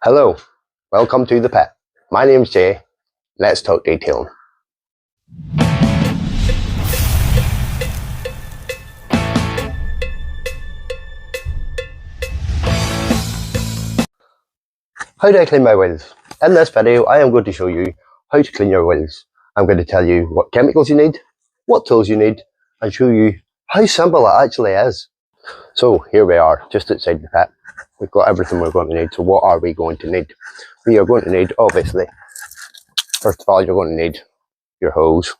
Hello, welcome to the pit. My name's Jay. Let's talk detailing. How do I clean my wheels? In this video, I am going to show you how to clean your wheels. I'm going to tell you what chemicals you need, what tools you need, and show you how simple it actually is. So here we are, just outside the pit. We've got everything we're going to need. So what are we going to need? We are going to need, obviously, first of all, you're going to need your hose.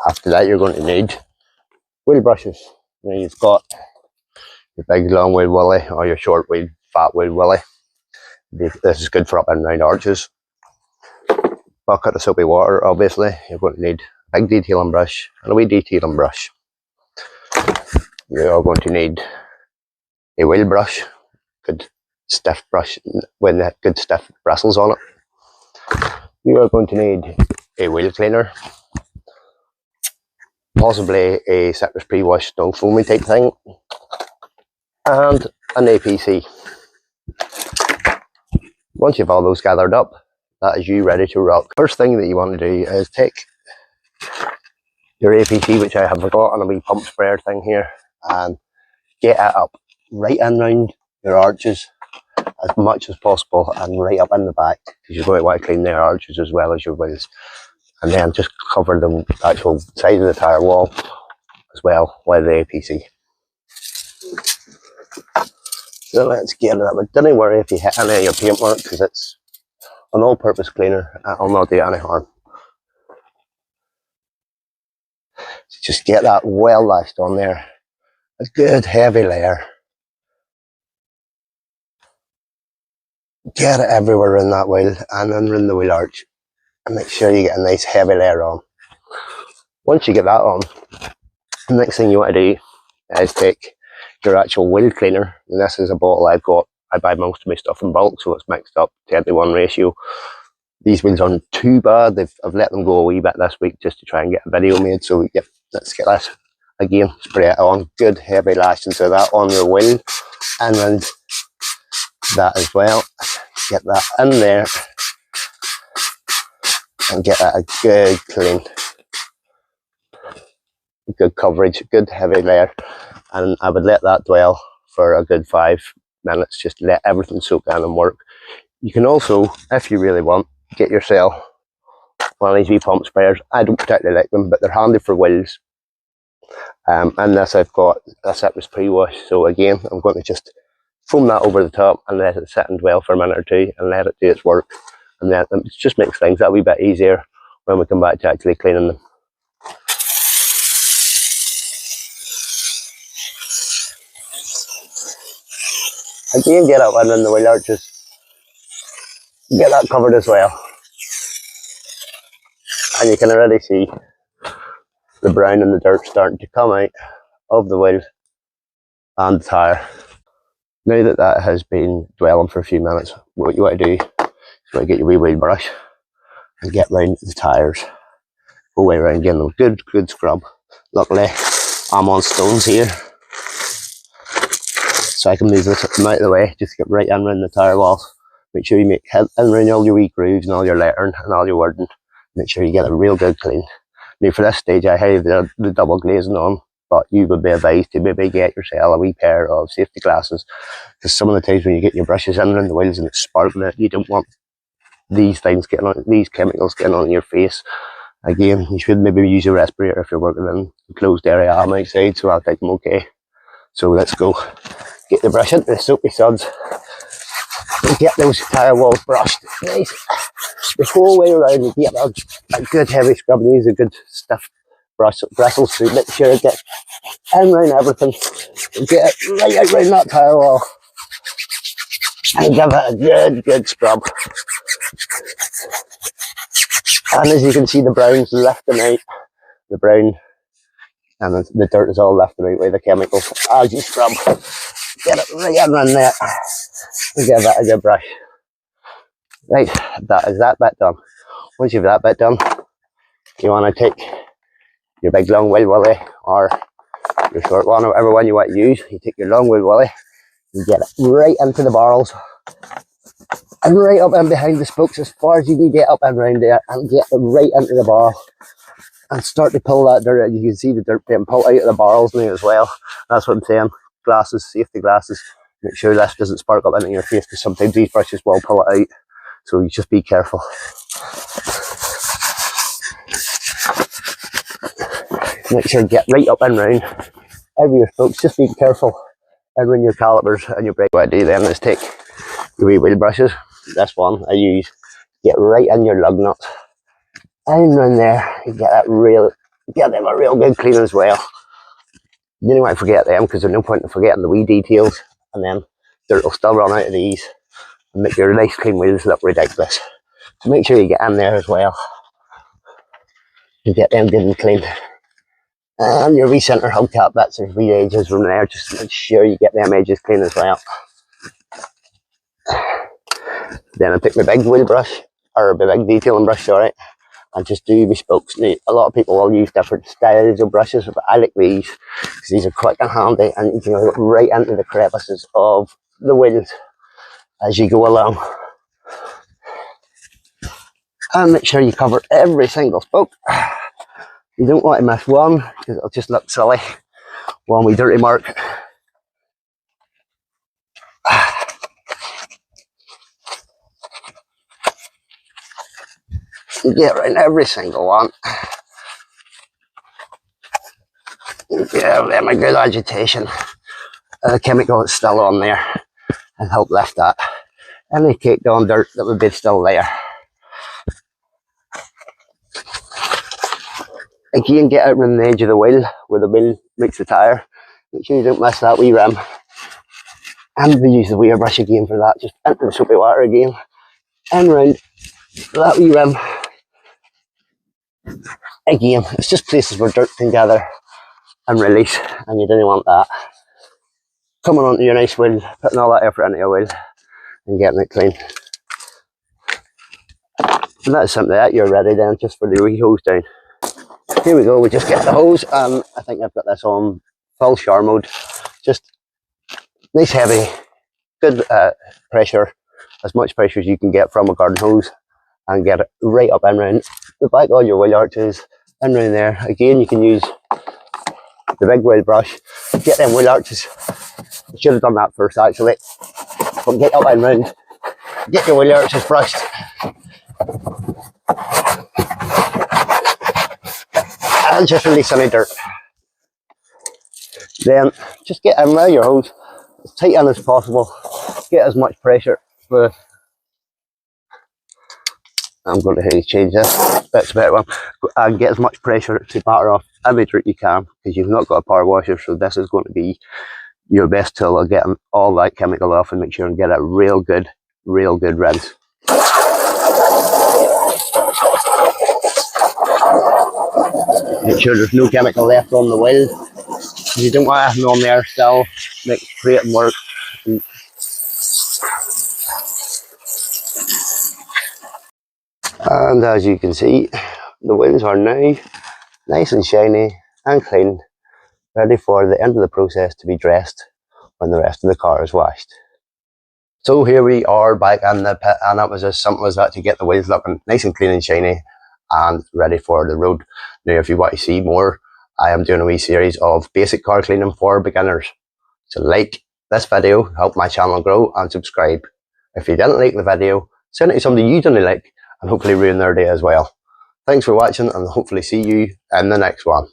After that, you're going to need wheel brushes. Now you've got your big long wheel willy or your short wheel fat wheel willy. This is good for up and round arches. Bucket of soapy water, obviously. You're going to need a big detailing brush and a wee detailing brush. You are going to need a wheel brush, good stiff brush with good stiff bristles on it. You are going to need a wheel cleaner, possibly a citrus pre-wash no foamy type thing, and an APC. Once you've all those gathered up, that is you ready to rock. First thing that you want to do is take your APC, which I have got on a wee pump sprayer thing here, and get it up right in round your arches as much as possible and right up in the back, because you're going to want to clean their arches as well as your wheels. And then just cover the actual side of the tyre wall as well with the APC. So let's get it up. But don't worry if you hit any of your paintwork, because it's an all-purpose cleaner. It'll not do any harm. So just get that well lashed on there. A good heavy layer. Get it everywhere in that wheel and then in the wheel arch. And make sure you get a nice heavy layer on. Once you get that on, the next thing you want to do is take your actual wheel cleaner. And this is a bottle I've got. I buy most of my stuff in bulk, so it's mixed up 10-to-1 ratio. These wheels aren't too bad. I've let them go a wee bit this week just to try and get a video made. So yep, let's get this again. Spray it on. Good heavy lashing so that on your wheel and then that as well. Get that in there and get that a good clean. Good coverage, good heavy layer. And I would let that dwell for a good 5 minutes, just let everything soak in and work. You can also, if you really want, get yourself one of these wee pump sprayers. I don't particularly like them, but they're handy for wheels. And this I've got a citrus pre-wash, so again I'm going to just foam that over the top and let it sit and dwell for a minute or two and let it do its work. And then it just makes things a wee bit easier when we come back to actually cleaning them. Again, get up and in the wheel arches. Get that covered as well. And you can already see the brown and the dirt starting to come out of the wheel and the tyre. Now that that has been dwelling for a few minutes, what you want to do is you want to get your wee wheel brush and get round the tyres. Go way around, getting them good scrub. Luckily, I'm on stones here, so I can move them out of the way, just get right in around the tyre walls. Make sure you make in around all your wee grooves and all your lettering and all your wording. Make sure you get it real good clean. Now for this stage I have the double glazing on, but you would be advised to maybe get yourself a wee pair of safety glasses, because some of the times when you get your brushes in around the wheels and it's sparkling, you don't want these things getting on, these chemicals getting on your face. Again, you should maybe use your respirator if you're working in a closed area. I'm outside, so I'll take them okay. So let's go get the brush into the soapy suds and get those tyre walls brushed. Nice. The whole way around, you get a good heavy scrub. These are good stiff bristles to make sure it gets in around everything. Get it right out around that tyre wall and give it a good scrub. And as you can see, the brown's lifting out. The brown and the dirt is all lifting out with the chemicals. As you scrub, get it right in there and give it a good brush. Right, that is that bit done. Once you've that bit done, you want to take your big long wheel willy or your short one, whatever one you want to use. You take your long wheel willy and get it right into the barrels and right up in behind the spokes as far as you can get up and round there and get right into the barrel and start to pull that dirt out. You can see the dirt being pulled out of the barrels now as well. That's what I'm saying. Glasses, safety glasses. Make sure this doesn't spark up into your face because sometimes these brushes will pull it out. So you just be careful. Make sure you get right up and round every your spokes. Just be careful and run your calipers and your brake. What I do then is take your wee wheel brushes. This one I use. Get right in your lug nuts and run there. You get them a real good clean as well. You don't want to forget them because there's no point in forgetting the wee details, and then dirt will still run out of these and make your nice clean wheels look ridiculous. So make sure you get in there as well. You get them good and clean. And your wee centre hubcap, that's your wee edges from there. Just make sure you get them edges clean as well. Then I take my big wheel brush, or my big detailing brush, sorry, and just do my spokes. Now, a lot of people will use different styles of brushes, but I like these because these are quick and handy, and you can go right into the crevices of the wheels as you go along. And make sure you cover every single spoke. You don't want to miss one because it'll just look silly. One wee dirty mark. You get around every single one. Give them a good agitation. The chemical is still on there and help lift that. Any caked on dirt that would be still there. Again, get out around the edge of the wheel where the wheel meets the tyre. Make sure you don't miss that wee rim. And we use the weir brush again for that. Just into the soapy water again and round that wee rim. Again, it's just places where dirt can gather and release, and you don't want that coming onto your nice wheel, putting all that effort into your wheel and getting it clean. And that's simply that. You're ready then just for the wee hose down. Here we go, we just get the hose, and I think I've got this on full shower mode. Just nice heavy, good pressure, as much pressure as you can get from a garden hose, and get it right up and round the back of your wheel arches and round there. Again, you can use the big wheel brush, get them wheel arches. I should have done that first actually, but get up and round, get your wheel arches brushed. And just release any dirt. Then just get in there your hose as tight in as possible. Get as much pressure with. I'm going to change this. That's a better one. And get as much pressure to batter off every dirt you can, because you've not got a power washer. So this is going to be your best tool of getting all that chemical off and make sure and get a real good rinse. Make sure there's no chemical left on the wheel. You don't want anything on there still. Make creating work. And as you can see, the wheels are now nice and shiny and clean, ready for the end of the process to be dressed when the rest of the car is washed. So here we are back in the pit, and it was as simple as that to get the wheels looking nice and clean and shiny and ready for the road. Now if you want to see more, I am doing a wee series of basic car cleaning for beginners. So like this video, help my channel grow, and subscribe. If you didn't like the video, send it to somebody you don't like and hopefully ruin their day as well. Thanks for watching, and hopefully see you in the next one.